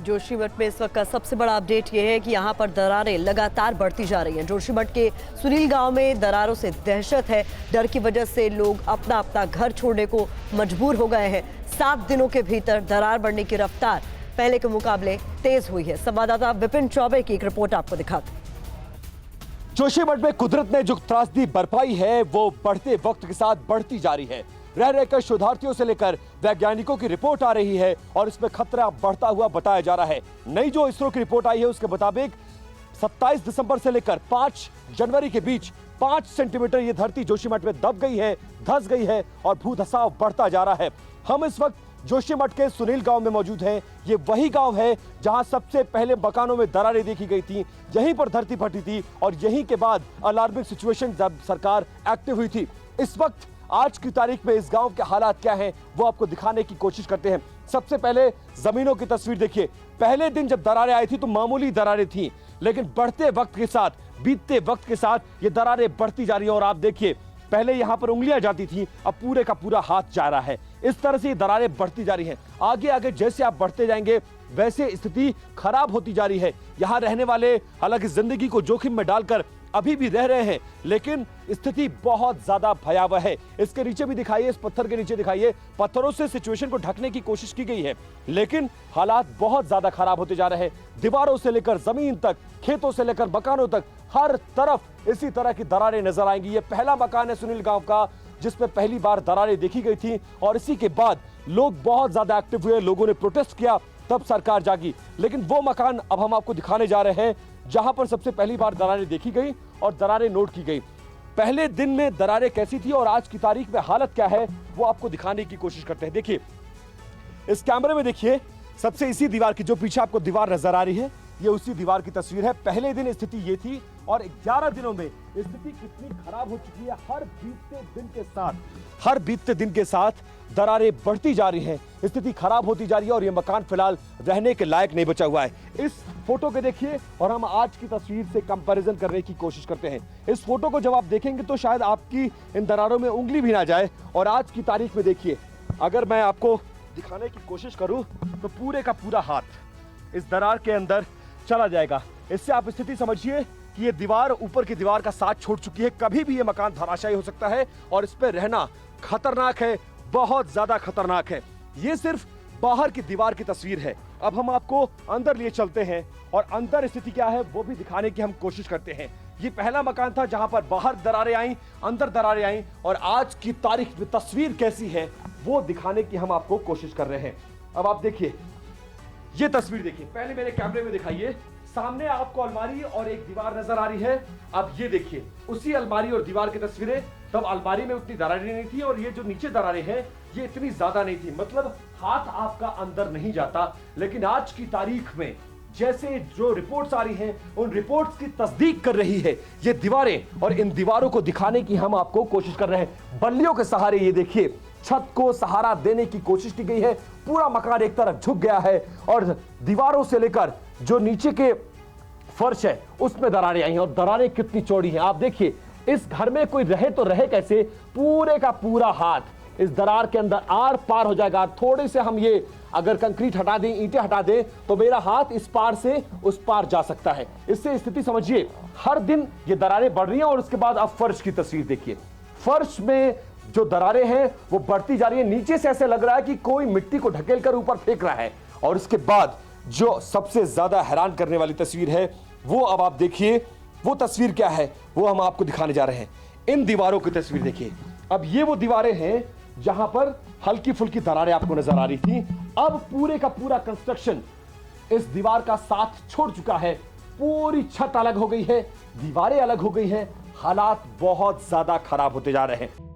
जोशीमठ में इस वक्त का सबसे बड़ा अपडेट यह है कि यहाँ पर दरारें लगातार बढ़ती जा रही हैं। जोशीमठ के सुनील गांव में दरारों से दहशत है। डर की वजह से लोग अपना अपना घर छोड़ने को मजबूर हो गए हैं। 7 दिनों के भीतर दरार बढ़ने की रफ्तार पहले के मुकाबले तेज हुई है। संवाददाता विपिन चौबे की एक रिपोर्ट आपको दिखाते हैं। जोशीमठ में कुदरत ने जो त्रासदी बरपाई है वो बढ़ते वक्त के साथ बढ़ती जा रही है। रह रहकर शोधार्थियों से लेकर वैज्ञानिकों की रिपोर्ट आ रही है और इसमें खतरा बढ़ता हुआ बताया जा रहा है। नई जो इसरो की रिपोर्ट आई है उसके मुताबिक 27 दिसंबर से लेकर 5 जनवरी के बीच 5 सेंटीमीटर ये धरती जोशीमठ में दब गई है, धंस गई है और भूधसाव बढ़ता जा रहा है। हम इस वक्त जोशीमठ के सुनील गांव में मौजूद हैं। ये वही गांव है जहां सबसे पहले मकानों में दरारें देखी गई थी, यहीं पर धरती फटी थी और यहीं के बाद अलार्मिंग सिचुएशन जब सरकार एक्टिव हुई थी। इस वक्त आज की तारीख में इस गांव के हालात क्या हैं वो आपको दिखाने की कोशिश करते हैं। सबसे पहले जमीनों की तस्वीर देखिए। पहले दिन जब दरारें आई थी तो मामूली दरारें थी, लेकिन बढ़ते वक्त के साथ, बीतते वक्त के साथ ये दरारें बढ़ती जा रही है। और आप देखिए, पहले यहां पर उंगलियां जाती थी, अब पूरे का पूरा हाथ जा रहा है। इस तरह से ये दरारें बढ़ती जा रही हैं। आगे आगे जैसे आप बढ़ते जाएंगे वैसे स्थिति खराब होती जा रही है। यहां रहने वाले हालांकि जिंदगी को जोखिम में डालकर अभी भी रह रहे हैं, लेकिन स्थिति बहुत ज्यादा भयावह है। इसके नीचे भी दिखाइए, इस पत्थर के नीचे दिखाइए, पत्थरों से सिचुएशन को ढकने की कोशिश की गई है, लेकिन हालात बहुत ज्यादा खराब होते जा रहे हैं। दीवारों से लेकर जमीन तक, खेतों से लेकर मकानों तक, हर तरफ इसी तरह की दरारें नजर आएंगी। ये पहला मकान है सुनील गांव का जिसमें पहली बार दरारें देखी गई थी और इसी के बाद लोग बहुत ज्यादा एक्टिव हुए, लोगों ने प्रोटेस्ट किया, तब सरकार जागी। लेकिन वो मकान अब हम आपको दिखाने जा रहे हैं जहां पर सबसे पहली बार दरारें देखी गई और दरारें नोट की गई। पहले दिन में दरारें कैसी थी और आज की तारीख में हालत क्या है वो आपको दिखाने की कोशिश करते हैं। देखिए, इस कैमरे में देखिए, सबसे इसी दीवार की जो पीछे आपको दीवार नजर आ रही है ये उसी दीवार की तस्वीर है। पहले दिन स्थिति ये थी और 11 दिनों में स्थिति कितनी खराब हो चुकी है। हर बीतते दिन के साथ दरारें बढ़ती जा रही हैं, स्थिति खराब होती जा रही है और ये मकान फिलहाल रहने के लायक नहीं बचा हुआ है। इस फोटो के देखिए और हम आज की तस्वीर से कंपैरिजन करने की कोशिश करते हैं। इस फोटो को जब आप देखेंगे तो शायद आपकी इन दरारों में उंगली भी ना जाए। और आज की तारीख में देखिए, अगर मैं आपको दिखाने की कोशिश करूं तो पूरे का पूरा हाथ इस दरार के अंदर चला जाएगा। इससे आप स्थिति समझिए कि ये दीवार ऊपर की दीवार का साथ छोड़ चुकी है। कभी भी ये मकान धराशायी हो सकता है और इस पर रहना खतरनाक है, बहुत ज्यादा खतरनाक है। ये सिर्फ बाहर की दीवार की तस्वीर है। अब हम आपको अंदर लिए चलते हैं और अंदर स्थिति क्या है वो भी दिखाने की हम कोशिश करते हैं। ये पहला मकान था जहां पर बाहर दरारें आई, अंदर दरारें आई और आज की तारीख में तस्वीर कैसी है वो दिखाने की हम आपको कोशिश कर रहे हैं। अब आप देखिए, ये तस्वीर देखिए, पहले मेरे कैमरे में दिखाइए। सामने आपको अलमारी और एक दीवार नजर आ रही है। अब ये देखिए, उसी अलमारी और दीवार की तस्वीरें। तब अलमारी में उतनी दरारें नहीं थी और ये जो नीचे दरारें हैं ये इतनी ज्यादा नहीं थी, मतलब हाथ आपका अंदर नहीं जाता। लेकिन आज की तारीख में जैसे जो रिपोर्ट्स आ रही हैं उन रिपोर्ट्स की तस्दीक कर रही है ये दीवारें। और इन दीवारों को दिखाने की हम आपको कोशिश कर रहे हैं। बल्लियों के सहारे ये देखिए, छत को सहारा देने की कोशिश की गई है। पूरा मकान एक तरफ झुक गया है और दीवारों से लेकर जो नीचे के फर्श है उसमें दरारें आई हैं। और दरारें कितनी चौड़ी हैं आप देखिए। इस घर में कोई रहे तो रहे कैसे, पूरे का पूरा हाथ इस दरार के अंदर आर पार हो जाएगा। थोड़े से हम ये अगर कंक्रीट हटा दें, ईंटें हटा दें तो मेरा हाथ इस पार से उस पार जा सकता है। इससे स्थिति समझिए, हर दिन ये दरारें बढ़ रही हैं। और उसके बाद अब फर्श की तस्वीर देखिए, फर्श में जो दरारें हैं वो बढ़ती जा रही है। नीचे से ऐसे लग रहा है कि कोई मिट्टी को ढकेल कर ऊपर फेंक रहा है। और उसके बाद जो सबसे ज्यादा हैरान करने वाली तस्वीर है वो अब आप देखिए। वो तस्वीर क्या है वो हम आपको दिखाने जा रहे हैं। इन दीवारों की तस्वीर देखिए। अब ये वो दीवारें हैं जहां पर हल्की फुल्की दरारें आपको नजर आ रही थी। अब पूरे का पूरा कंस्ट्रक्शन इस दीवार का साथ छोड़ चुका है। पूरी छत अलग हो गई है, दीवारें अलग हो गई हैं। हालात बहुत ज्यादा खराब होते जा रहे हैं।